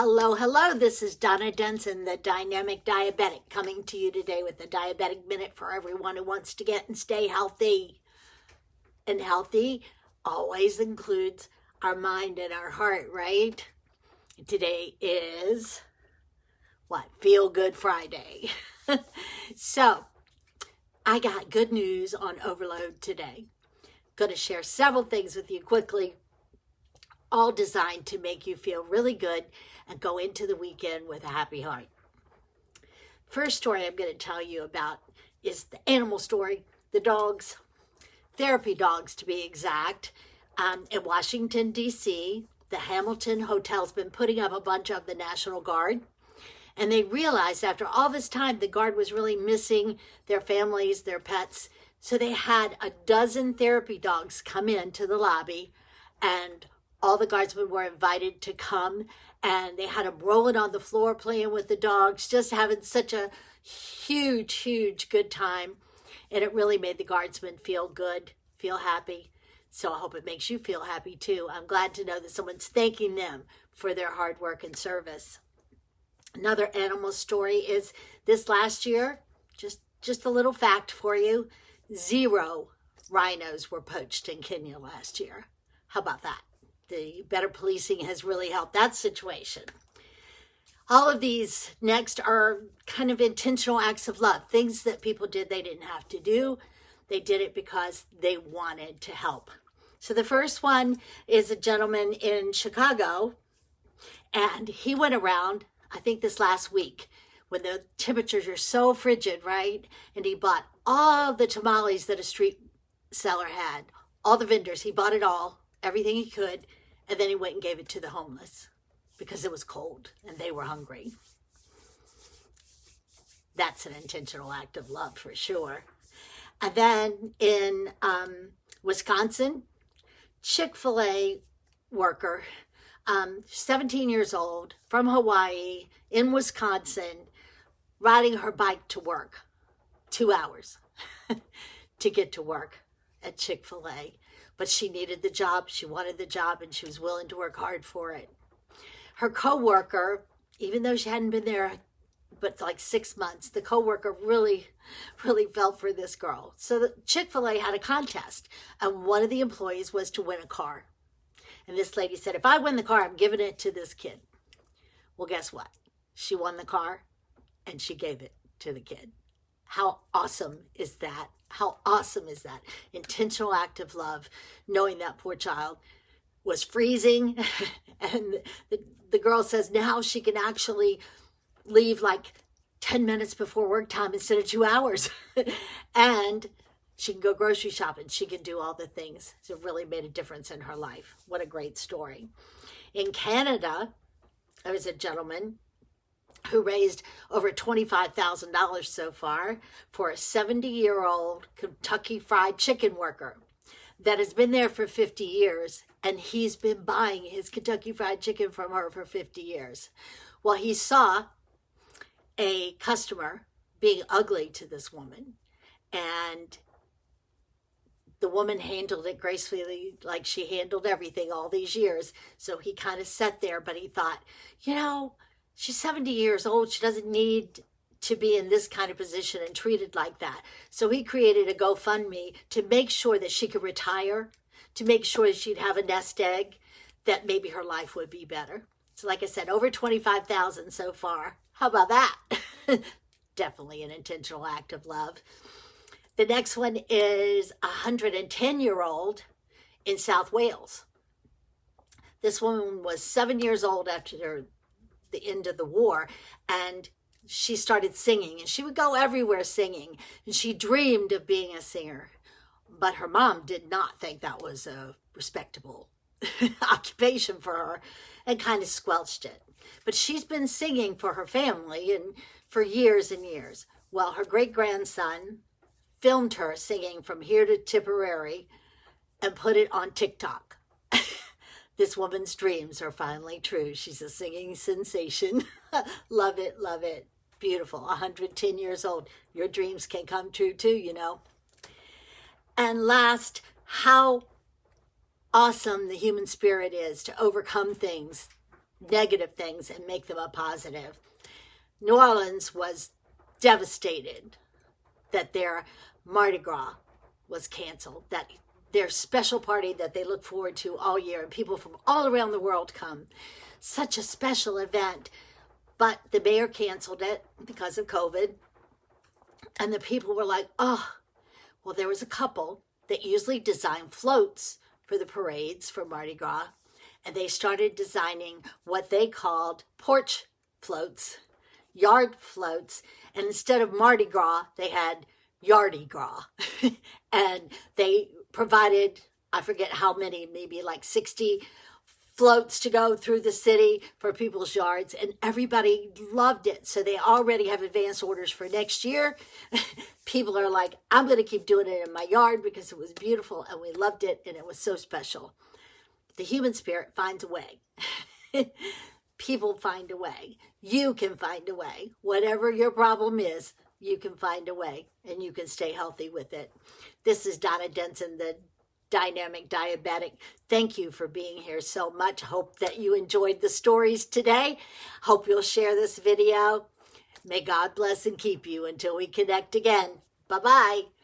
Hello, hello. This is Donna Denson, the Dynamic Diabetic, coming to you today with a Diabetic Minute for everyone who wants to get and stay healthy. And healthy always includes our mind and our heart, right? Today is, Feel Good Friday. So, I got good news on overload today. Going to share several things with you quickly, all designed to make you feel really good and go into the weekend with a happy heart. First story I'm going to tell you about is the animal story, the dogs, therapy dogs to be exact. In Washington, D.C., the Hamilton Hotel's been putting up a bunch of the National Guard. And they realized after all this time, the Guard was really missing their families, their pets. So they had a dozen therapy dogs come into the lobby, and all the guardsmen were invited to come, and they had them rolling on the floor, playing with the dogs, just having such a huge good time. And it really made the guardsmen feel good, feel happy. So I hope it makes you feel happy too. I'm glad to know that someone's thanking them for their hard work and service. Another animal story is this last year, just a little fact for you, 0 rhinos were poached in Kenya last year. How about that? The better policing has really helped that situation. All of these next are kind of intentional acts of love, things that people did they didn't have to do. They did it because they wanted to help. So the first one is a gentleman in Chicago, and he went around, I think this last week, when the temperatures are so frigid, right? And he bought all the tamales that a street seller had, all the vendors, he bought it all, everything he could, and then he went and gave it to the homeless because it was cold and they were hungry. That's an intentional act of love for sure. And then in Wisconsin, Chick-fil-A worker, 17 years old, from Hawaii, in Wisconsin, riding her bike to work, 2 hours to get to work at Chick-fil-A. But she needed the job, she wanted the job, and she was willing to work hard for it. Her coworker, even though she hadn't been there but like 6 months, the coworker really felt for this girl. So the Chick-fil-A had a contest, and one of the employees was to win a car. And this lady said, if I win the car, I'm giving it to this kid. Well, guess what? She won the car, and she gave it to the kid. How awesome is that? How awesome is that? Intentional act of love, knowing that poor child was freezing. And the girl says now she can actually leave like 10 minutes before work time instead of 2 hours. And she can go grocery shopping. She can do all the things. So it really made a difference in her life. What a great story. In Canada, there was a gentleman who raised over $25,000 so far for a 70-year-old Kentucky Fried Chicken worker that has been there for 50 years, and he's been buying his Kentucky Fried Chicken from her for 50 years. Well, he saw a customer being ugly to this woman, and the woman handled it gracefully like she handled everything all these years. So he kind of sat there, but he thought, she's 70 years old. She doesn't need to be in this kind of position and treated like that. So he created a GoFundMe to make sure that she could retire, to make sure she'd have a nest egg, that maybe her life would be better. So like I said, over 25,000 so far. How about that? Definitely an intentional act of love. The next one is a 110-year-old in South Wales. This woman was 7 years old after the end of the war, and she started singing, and she would go everywhere singing, and she dreamed of being a singer, but her mom did not think that was a respectable occupation for her and kind of squelched it. But she's been singing for her family and for years and years. Well, her great-grandson filmed her singing from here to Tipperary and put it on TikTok. This woman's dreams are finally true. She's a singing sensation. Love it, love it. Beautiful. 110 years old. Your dreams can come true too, And last, how awesome the human spirit is to overcome things negative things and make them a positive. New Orleans was devastated that their Mardi Gras was canceled, that their special party that they look forward to all year, and people from all around the world come. Such a special event, but the mayor canceled it because of COVID, and the people were like, oh, well, there was a couple that usually design floats for the parades for Mardi Gras, and they started designing what they called porch floats, yard floats, and instead of Mardi Gras, they had Yardy Gras. And they provided, I forget how many, maybe like 60 floats to go through the city for people's yards, and everybody loved it. So they already have advance orders for next year. People are like, I'm going to keep doing it in my yard because it was beautiful and we loved it and it was so special. The human spirit finds a way. People find a way. You can find a way. Whatever your problem is, you can find a way and you can stay healthy with it. This is Donna Denson, the Dynamic Diabetic. Thank you for being here so much. Hope that you enjoyed the stories today. Hope you'll share this video. May God bless and keep you until we connect again. Bye-bye.